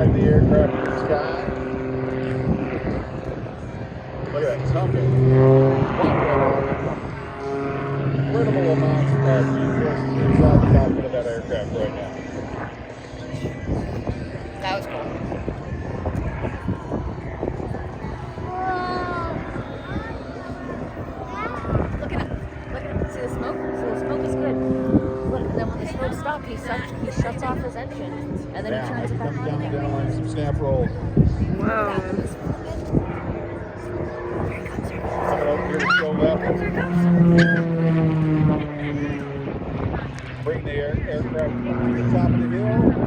Bring the aircraft to the sky. Look at that tumble. Incredible amounts of G-forces inside the cockpit of that aircraft right now. That was cool. Look at him. Look at him. See the smoke? So the smoke is good. Look, and then when the smoke stops, he shuts off his engine. And then he turns it back on down again. like some snap rolls. Whoa. Coming over here to show level. Bring the aircraft up to the top of the hill.